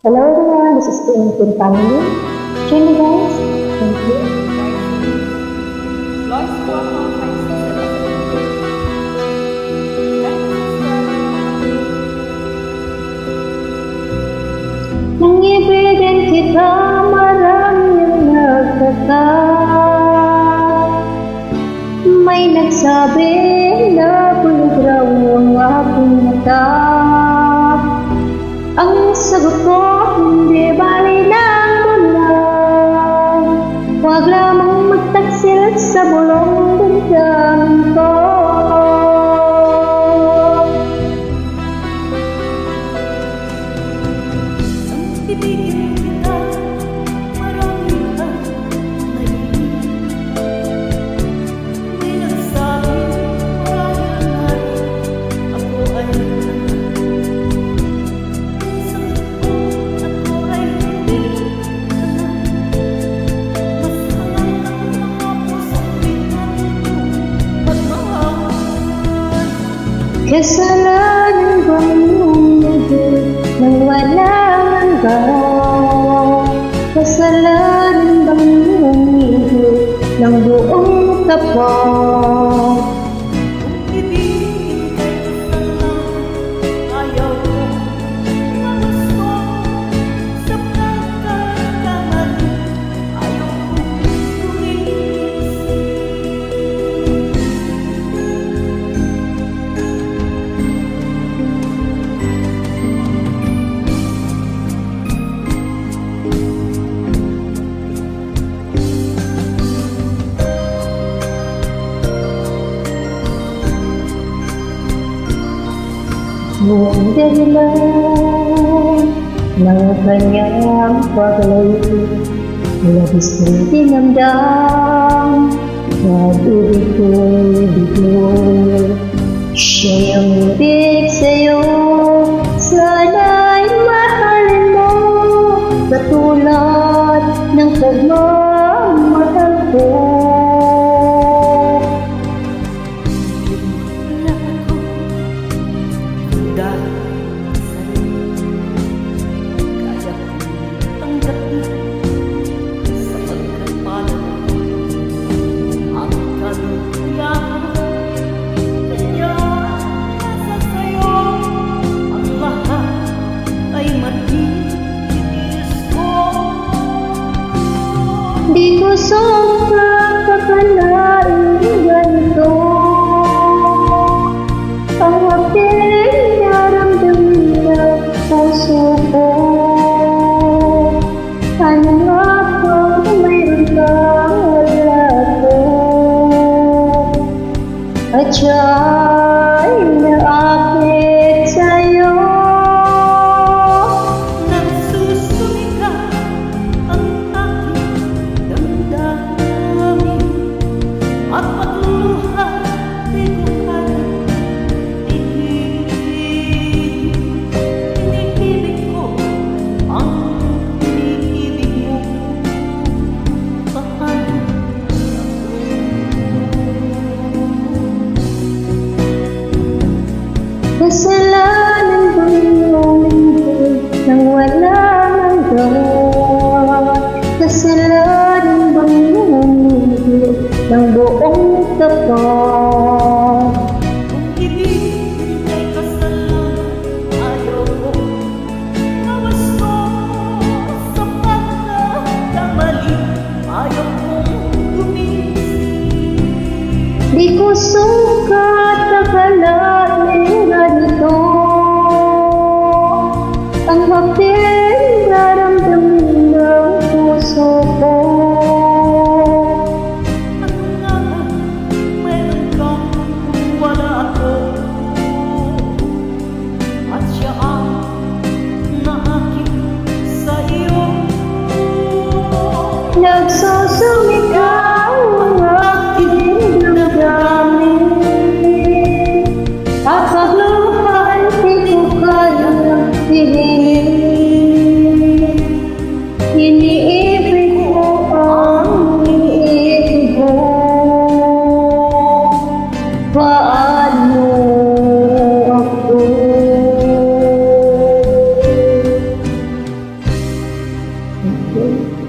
Hello everyone, this is the Infant Family. Join me guys. Thank you. Lois po ang Nang ibigin kita, maraming nagtatag. May nagsabi na bulag raw ang aking mata. Ang sagot ko, hindi bali ng bulag. Huwag lamang magtaksil sa bulong damdamin ko. ibigin kita, marami kang naiinip. May nagsabi, marahil na ako ay sakit ko, ako ay hindi ka na. Mas hangal ang mga pusong bigyan pagmahal. Kasalanan bang umibig nang walang hanggan? Kasalanan bang umibig ng buong kapal? Kung ibigin kay isa lang, ayaw ko magusto sa pagkakamali. Ayaw kong gumising. Buong dahilan ng kanyang paglayo, labis kong dinamdam, pag-ibig ko'y bigo. Siya'y ang ibig sa'yo, sana'y mahalin mo, katulad ng pagmamahal ko. Dahil sa'yo, kaya kong tanggapin sa pagkapalan ang kalukuyan. Kaya nasa sa'yo ang lahat ay matitiis ko. Di ko sobrang kakalain ganito ang aking naramdamin ng puso ko. Ano nga bang mayroon kang wala ko? At siya'y naakit sa'yo. Nagsusumikap ang aking damdamin at pagluha di ko kaya tigilin. Iniibig ko ang iniibig mo. Paano Kasalanan bang umibig nang walang hanggan? Kasalanan bang umibig ng buong kapal? kung ibigin kay kasalanan, ayaw ko mawasto sa pagkakamali. Ayaw kong gumising. Di ko sukat akalain ganito ang aking naramdamin ng puso ko. Ano nga ba meron kang kung wala ako? At siya ang naakit sa iyo. Nagsusumikaw ang aking damdamin at pagluhaan di ko kayang piliin. you.